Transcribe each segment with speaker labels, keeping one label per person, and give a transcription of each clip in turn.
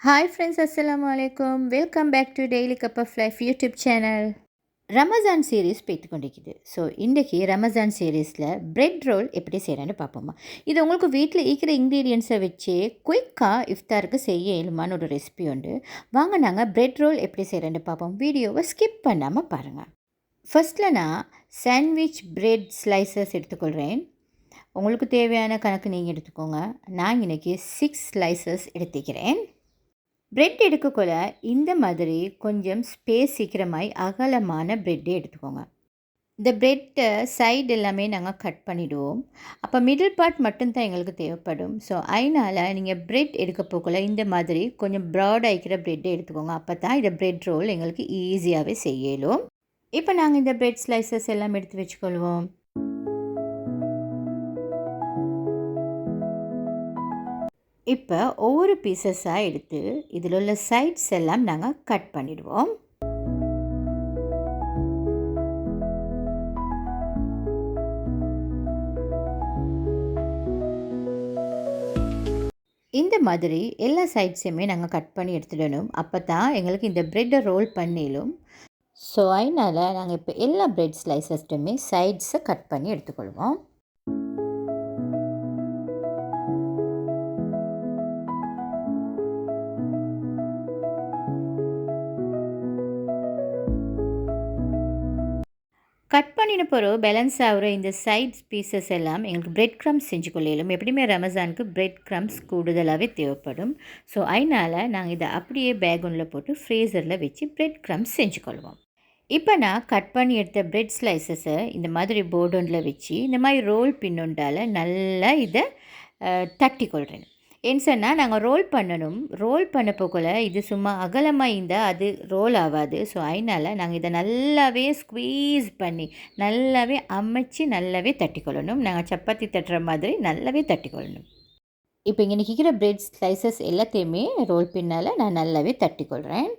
Speaker 1: Hi friends, Assalamu alaikum. Welcome back to Daily Cup of Life YouTube channel. Ramzan series போய்த்துக்கொண்டிருக்குது. So இன்றைக்கி ரமஜான் சீரீஸில் bread roll எப்படி செய்கிறேன்னு பார்ப்போமா. இது உங்களுக்கு வீட்டில் இருக்கிற இன்க்ரீடியன்ஸை வச்சு குயிக்காக இஃப்தாருக்கு செய்ய இயலுமான ஒரு ரெசிபி உண்டு. வாங்க நாங்கள் பிரெட் ரோல் எப்படி செய்கிறேன்னு பார்ப்போம். வீடியோவை ஸ்கிப் பண்ணாமல் பாருங்கள். ஃபர்ஸ்ட்டில் நான் சாண்ட்விச் பிரெட் ஸ்லைசஸ் எடுத்துக்கொள்கிறேன். உங்களுக்கு தேவையான கணக்கு நீங்கள் எடுத்துக்கோங்க. நான் இன்றைக்கி 6 ஸ்லைசஸ் எடுத்துக்கிறேன். பிரெட் எடுக்கக்குள்ள இந்த மாதிரி கொஞ்சம் ஸ்பேஸ் சீக்கிரமாய் அகலமான பிரெட்டே எடுத்துக்கோங்க. இந்த பிரெட்டை சைடு எல்லாமே நாங்கள் கட் பண்ணிவிடுவோம். அப்போ மிடில் பார்ட் மட்டும்தான் எங்களுக்கு தேவைப்படும். ஸோ அதனால் நீங்கள் பிரெட் எடுக்க போக்குள்ள இந்த மாதிரி கொஞ்சம் ப்ராட் ஆகிக்கிற பிரெட்டை எடுத்துக்கோங்க. அப்போ தான் இந்த பிரெட் ரோல் எங்களுக்கு ஈஸியாகவே செய்யலும். இப்போ நாங்கள் இந்த பிரெட் ஸ்லைசஸ் எல்லாம் எடுத்து வச்சுக்கொள்வோம். இப்போ ஒவ்வொரு பீசஸாக எடுத்து இதில் உள்ள சைட்ஸ் எல்லாம் நாங்கள் கட் பண்ணிடுவோம். இந்த மாதிரி எல்லா சைட்ஸையுமே நாங்கள் கட் பண்ணி எடுத்துடணும். அப்போ தான் எங்களுக்கு இந்த ப்ரெட்டை ரோல் பண்ணிடும். ஸோ அதனால் நாங்கள் இப்போ எல்லா ப்ரெட் ஸ்லைசஸ்ட்டுமே சைட்ஸை கட் பண்ணி எடுத்துக்கொள்வோம். கட் பண்ணின பிறகு பேலன்ஸ் ஆகிற இந்த சைட்ஸ் பீசஸ் எல்லாம் எங்களுக்கு பிரெட் க்ரம்ஸ் செஞ்சு கொள்ளையிலும். எப்படியுமே ரமஜானுக்கு பிரெட் க்ரம்ஸ் கூடுதலாகவே தேவைப்படும். ஸோ அதனால் நாங்கள் இதை அப்படியே பேகுனில் போட்டு ஃப்ரீசரில் வச்சு பிரெட் க்ரம்ஸ் செஞ்சுக்கொள்வோம். இப்போ நான் கட் பண்ணி எடுத்த பிரெட் ஸ்லைசஸை இந்த மாதிரி போர்டனில் வச்சு இந்த மாதிரி ரோல் பின்னுண்டால் நல்லா இதை தட்டி கொள்கிறேன். ஏன்னு சொன்னால் நாங்கள் ரோல் பண்ணணும். ரோல் பண்ண போக்குள்ள இது சும்மா அகலமாக இருந்தால் அது ரோல் ஆகாது. ஸோ அதனால் நாங்கள் இதை நல்லாவே ஸ்க்வீஸ் பண்ணி நல்லாவே அமைச்சு நல்லாவே தட்டிக்கொள்ளணும். நாங்கள் சப்பாத்தி தட்டுற மாதிரி நல்லாவே தட்டிக்கொள்ளணும். இப்போ இங்கே நிற்கிற பிரெட் ஸ்லைசஸ் எல்லாத்தையுமே ரோல் பின்னால் நான் நல்லாவே தட்டிக்கொள்கிறேன்.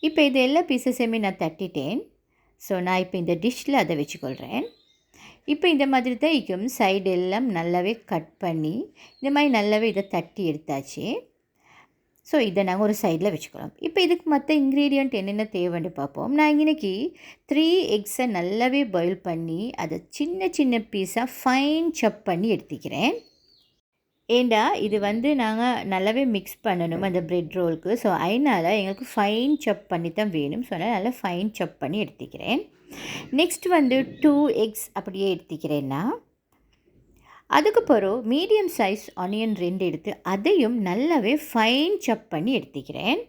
Speaker 1: இப்போ இது எல்லா பீசஸையுமே நான் தட்டிட்டேன். ஸோ நான் இப்போ இந்த டிஷ்ஷில் அதை வச்சுக்கொள்கிறேன். இப்போ இந்த மாதிரி தான் இருக்கும். சைடு எல்லாம் நல்லாவே கட் பண்ணி இந்த மாதிரி நல்லாவே இதை தட்டி எடுத்தாச்சு. ஸோ இதை நாங்கள் ஒரு சைடில் வச்சுக்கலாம். இப்போ இதுக்கு மற்ற இன்க்ரீடியண்ட் என்னென்ன தேவைன்னு பார்ப்போம். நான் இன்றைக்கி 3 எக்ஸை நல்லாவே பாயில் பண்ணி அதை சின்ன சின்ன பீஸாக ஃபைன் சாப் பண்ணி எடுத்துக்கிறேன். ஏண்டா இது நாங்கள் நல்லாவே மிக்ஸ் பண்ணணும் அந்த பிரெட் ரோலுக்கு. ஸோ அதனால் எங்களுக்கு ஃபைன் சாப் பண்ணி தான் வேணும். ஸோ அதனால் நல்லா ஃபைன் சாப் பண்ணி எடுத்துக்கிறேன். நெக்ஸ்ட் 2 எக்ஸ் அப்படியே எடுத்துக்கிறேன்னா அதுக்கப்புறம் மீடியம் சைஸ் ஆனியன் 2 எடுத்து அதையும் நல்லாவே ஃபைன் சாப் பண்ணி எடுத்துக்கிறேன்.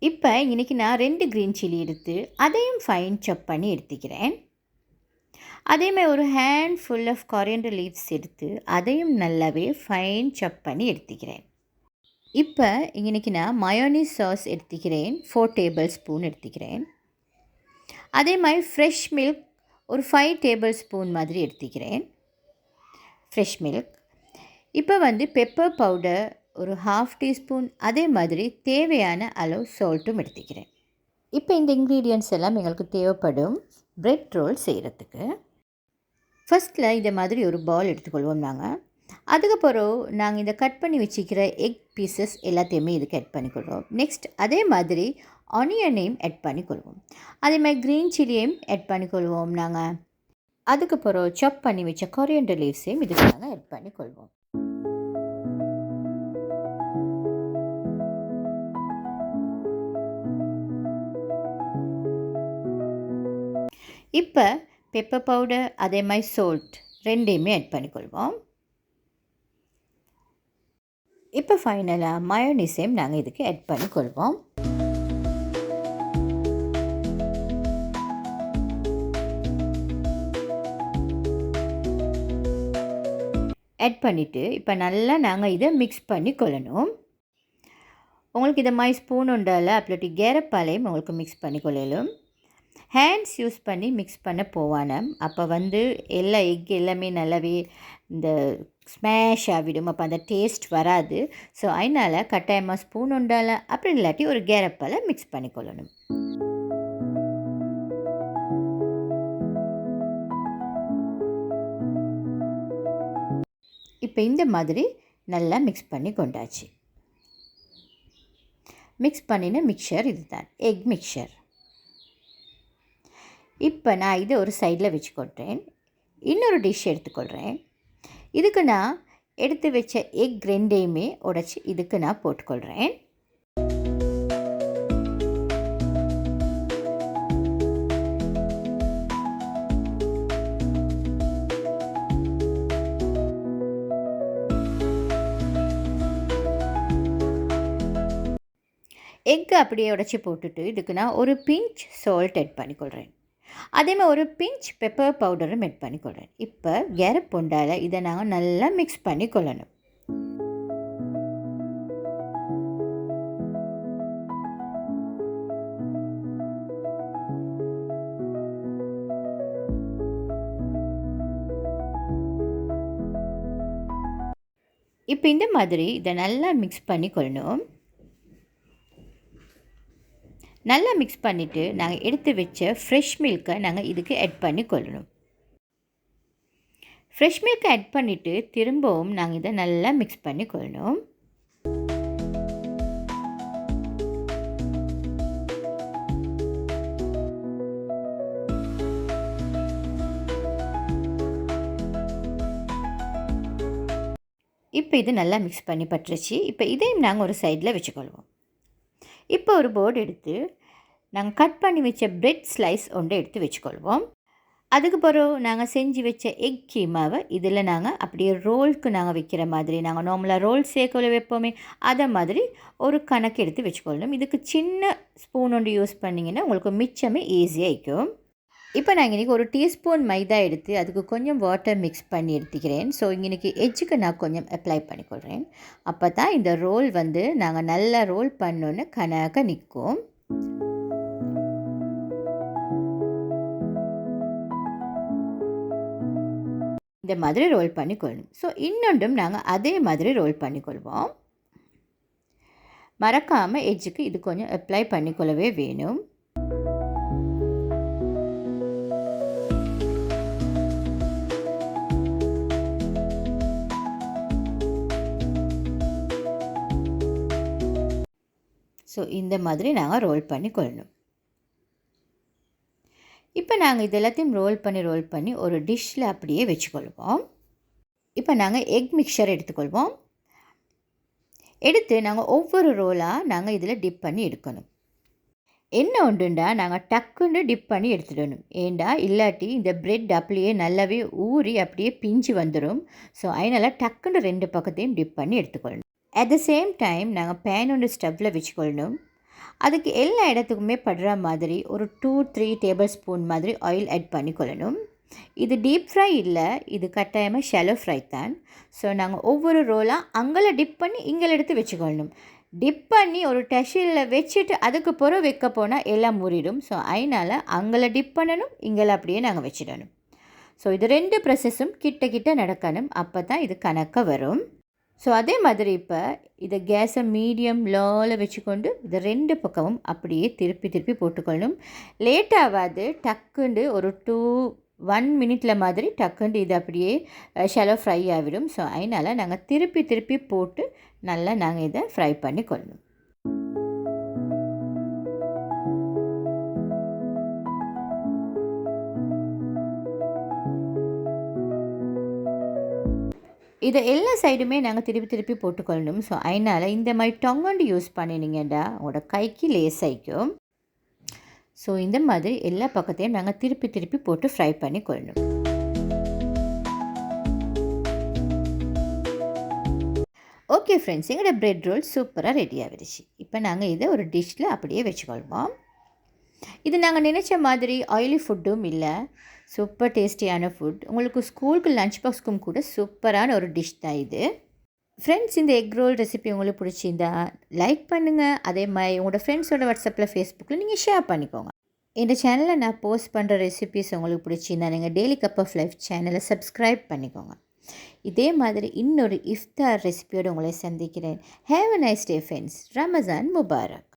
Speaker 1: இப்போ இன்றைக்கி நான் 2 க்ரீன் சில்லி எடுத்து அதையும் ஃபைன் சாப் பண்ணி எடுத்துக்கிறேன். அதேமாதிரி ஒரு handful of coriander leaves எடுத்து அதையும் நல்லாவே ஃபைன் சாப் பண்ணி எடுத்துக்கிறேன். இப்போ இன்றைக்கி நான் மயோனீஸ் சாஸ் எடுத்துக்கிறேன். 4 டேபிள் ஸ்பூன் எடுத்துக்கிறேன். அதே மாதிரி ஃப்ரெஷ் மில்க் ஒரு 5 டேபிள் ஸ்பூன் மாதிரி எடுத்துக்கிறேன். Fresh milk. இப்போ பெப்பர் பவுடர் ஒரு 1/2 டீஸ்பூன், அதே மாதிரி தேவையான அளவு சால்ட்டும் எடுத்துக்கிறேன். இப்போ இந்த இன்க்ரீடியன்ட்ஸ் எல்லாம் எங்களுக்கு தேவைப்படும் பிரெட் ரோல் செய்கிறதுக்கு. ஃபர்ஸ்ட்டில் இதை மாதிரி ஒரு பால் எடுத்துக்கொள்வோம் நாங்கள். அதுக்கப்புறம் நாங்கள் இதை கட் பண்ணி வச்சுக்கிற எக் பீசஸ் எல்லாத்தையுமே இதுக்கு ஆட் பண்ணிக்கொள்வோம். நெக்ஸ்ட் அதே மாதிரி ஆனியனையும் ஆட் பண்ணிக்கொள்வோம். அதே மாதிரி க்ரீன் சில்லியையும் ஆட் பண்ணிக்கொள்வோம் நாங்கள். அதுக்கப்புறம் சாப் பண்ணி வச்ச கொரியண்டர் லீவ்ஸையும் இதுக்கு நாங்கள் ஆட் பண்ணிக்கொள்வோம். இப்போ பெப்பர் பவுடர் அதே மாதிரி சால்ட் 2யுமே ஆட் பண்ணிக்கொள்வோம். இப்போ ஃபைனலாக மயோனீஸையும் நாங்கள் இதுக்கு ஆட் பண்ணிக்கொள்வோம். ஆட் பண்ணிவிட்டு இப்போ நல்லா நாங்கள் இதை மிக்ஸ் பண்ணி கொள்ளணும். உங்களுக்கு இதை மாதிரி ஸ்பூன் உண்டால அப்படி கேரப்பாலையும் உங்களுக்கு மிக்ஸ் பண்ணி கொள்ளலும். ஹேண்ட்ஸ் யூஸ் பண்ணி மிக்ஸ் பண்ண போவானாம். அப்போ வந்து எல்லா எக் எல்லாமே நல்லாவே இந்த ஸ்மேஷ் ஆகிடும். அப்போ அந்த டேஸ்ட் வராது. ஸோ அதனால் கட்டாயமாக ஸ்பூன் உண்டால அப்படி இல்லாட்டி ஒரு கேரப்பால் மிக்ஸ் பண்ணிக்கொள்ளணும். இப்போ இந்த மாதிரி நல்லா மிக்ஸ் பண்ணி கொண்டாச்சு. மிக்ஸ் பண்ணின மிக்சர் இது தான் எக் மிக்சர். இப்போ நான் இதை ஒரு சைடில் வச்சுக்கொள்கிறேன். இன்னொரு டிஷ் எடுத்துக்கொள்கிறேன். இதுக்கு நான் எடுத்து வச்ச எக் ரெண்டையுமே உடைச்சி இதுக்கு நான் போட்டுக்கொள்கிறேன். எக்கு அப்படியே உடச்சி போட்டுட்டு இதுக்கு நான் ஒரு பிஞ்ச் சால்ட் ஆட் பண்ணிக்கொள்கிறேன். அதேமாதிரி ஒரு பிஞ்ச் பெப்பர் பவுடரும் ஆட் பண்ணிக்கொள்கிறேன். இப்போ கேரப் பொண்டால் இதை நாங்கள் நல்லா மிக்ஸ் பண்ணி கொள்ளணும். இப்போ இந்த மாதிரி இதை நல்லா மிக்ஸ் பண்ணி கொள்ளணும். நல்லா மிக்ஸ் பண்ணிவிட்டு நாங்கள் எடுத்து வச்ச ஃப்ரெஷ் மில்க்கை நாங்கள் இதுக்கு ஆட் பண்ணி கொள்ளணும். ஃப்ரெஷ் மில்க்கை ஆட் பண்ணிவிட்டு திரும்பவும் நாங்கள் இதை நல்லா மிக்ஸ் பண்ணி கொள்ளணும். இப்போ இது நல்லா மிக்ஸ் பண்ணி பட்டுருச்சு. இப்போ இதையும் நாங்கள் ஒரு சைடில் வச்சுக்கொள்வோம். இப்போ ஒரு போர்டு எடுத்து நாங்கள் கட் பண்ணி வச்ச பிரெட் ஸ்லைஸ் ஒன்று எடுத்து வச்சுக்கொள்வோம். அதுக்கு பிறகு நாங்கள் செஞ்சு வச்ச எக் கீமாவை இதில் நாங்கள் அப்படியே ரோலுக்கு நாங்கள் வைக்கிற மாதிரி நாங்கள் நார்மலாக ரோல் சேர்க்கல வைப்போமே அதை மாதிரி ஒரு கணக்கு எடுத்து வச்சுக்கொள்ளணும். இதுக்கு சின்ன ஸ்பூன் ஒன்று யூஸ் பண்ணிங்கன்னா உங்களுக்கு மிச்சமே ஈஸியாக இருக்கும். இப்போ நான் இன்றைக்கி ஒரு டீஸ்பூன் மைதா எடுத்து அதுக்கு கொஞ்சம் வாட்டர் மிக்ஸ் பண்ணி எடுத்துக்கிறேன். ஸோ இன்றைக்கி எஜ்ஜுக்கு நான் கொஞ்சம் அப்ளை பண்ணிக்கொள்கிறேன். அப்போ தான் இந்த ரோல் வந்து நாங்கள் நல்லா ரோல் பண்ணோன்னு கணக்க நிற்கும். இந்த மாதிரி ரோல் பண்ணிக்கொள்ளணும். ஸோ இன்னொன்றும் நாங்கள் அதே மாதிரி ரோல் பண்ணிக்கொள்வோம். மறக்காமல் எஜ்ஜுக்கு இது கொஞ்சம் அப்ளை பண்ணிக்கொள்ளவே வேணும். ஸோ இந்த மாதிரி நாங்கள் ரோல் பண்ணி கொள்ளணும். இப்போ நாங்கள் இது எல்லாத்தையும் ரோல் பண்ணி ஒரு டிஷ்ஷில் அப்படியே வச்சுக்கொள்வோம். இப்போ நாங்கள் எக் மிக்சர் எடுத்துக்கொள்வோம். எடுத்து நாங்கள் ஒவ்வொரு ரோலாக நாங்கள் இதில் டிப் பண்ணி எடுக்கணும். என்ன உண்டுண்டா நாங்கள் டக்குன்னு டிப் பண்ணி எடுத்துடணும். ஏண்டா இல்லாட்டி இந்த பிரெட் அப்படியே நல்லாவே ஊறி அப்படியே பிஞ்சு வந்துடும். ஸோ அதனால் டக்குன்னு 2 பக்கத்தையும் டிப் பண்ணி எடுத்துக்கொள்ளணும். அட் த சேம் டைம் நாங்கள் பேன் ஒன்று ஸ்டவ்வில் வச்சுக்கொள்ளணும். அதுக்கு எல்லா இடத்துக்குமே படுற மாதிரி ஒரு 2-3 டேபிள் ஸ்பூன் மாதிரி ஆயில் ஆட் பண்ணிக்கொள்ளணும். இது டீப் ஃப்ரை இல்லை, இது கட்டாயமாக ஷாலோ ஃப்ரை தான். ஸோ நாங்கள் ஒவ்வொரு ரோலாக அங்கே டிப் பண்ணி இங்கே எடுத்து வச்சுக்கொள்ளணும். டிப் பண்ணி ஒரு டஷில் வச்சுட்டு அதுக்கு பிறகு வைக்க போனால் எல்லாம் மூறிடும். ஸோ அதனால் அங்கே டிப் பண்ணணும், இங்கே அப்படியே நாங்கள் வச்சிடணும். ஸோ இது 2 ப்ராசஸும் கிட்ட நடக்கணும். அப்போ தான் இது கணக்க வரும். ஸோ அதே மாதிரி இப்போ இதை கேஸை மீடியம் லோவில் வச்சுக்கொண்டு இதை 2 பக்கமும் அப்படியே திருப்பி போட்டுக்கொள்ளணும். லேட்டாகாது, டக்குண்டு ஒரு 1 மினிட்டில் மாதிரி டக்குண்டு இது அப்படியே ஷாலோ ஃப்ரை ஆகிடும். ஸோ அதனால் நாங்கள் திருப்பி போட்டு நல்லா நாங்கள் இதை ஃப்ரை பண்ணி கொள்ளணும். இதை எல்லா சைடுமே நாங்கள் திருப்பி போட்டுக்கொள்ளணும். ஸோ அதனால் இந்த மாதிரி டொங்கண்டு யூஸ் பண்ணினீங்கடா உங்களோட கைக்கு லேசாயிக்கும். ஸோ இந்த மாதிரி எல்லா பக்கத்தையும் நாங்கள் திருப்பி போட்டு ஃப்ரை பண்ணி கொள்ளணும். ஓகே ஃப்ரெண்ட்ஸ், எங்களோட பிரெட் ரோல் சூப்பராக ரெடி ஆகிடுச்சு. இப்போ நாங்கள் இதை ஒரு டிஷ்ஷில் அப்படியே வச்சுக்கொள்வோம். இது நாங்கள் நினச்ச மாதிரி ஆயிலி ஃபுட்டும் இல்லை, சூப்பர் டேஸ்டியான ஃபுட். உங்களுக்கு ஸ்கூலுக்கு லஞ்ச் பாக்ஸ்க்கும் கூட சூப்பரான ஒரு டிஷ் தான் இது. ஃப்ரெண்ட்ஸ், இந்த எக் ரோல் ரெசிபி உங்களுக்கு பிடிச்சிருந்தா லைக் பண்ணுங்கள். அதே மாதிரி உங்களோட ஃப்ரெண்ட்ஸோட வாட்ஸ்அப்பில் ஃபேஸ்புக்கில் நீங்கள் ஷேர் பண்ணிக்கோங்க. இந்த சேனலில் நான் போஸ்ட் பண்ணுற ரெசிபீஸ் உங்களுக்கு பிடிச்சிருந்தா நீங்கள் டெய்லி கப் ஆஃப் லைஃப் சேனலை சப்ஸ்கிரைப் பண்ணிக்கோங்க. இதே மாதிரி இன்னொரு இஃப்தார் ரெசிபியோடு உங்களை சந்திக்கிறேன். Have a nice day friends. Ramzan Mubarak.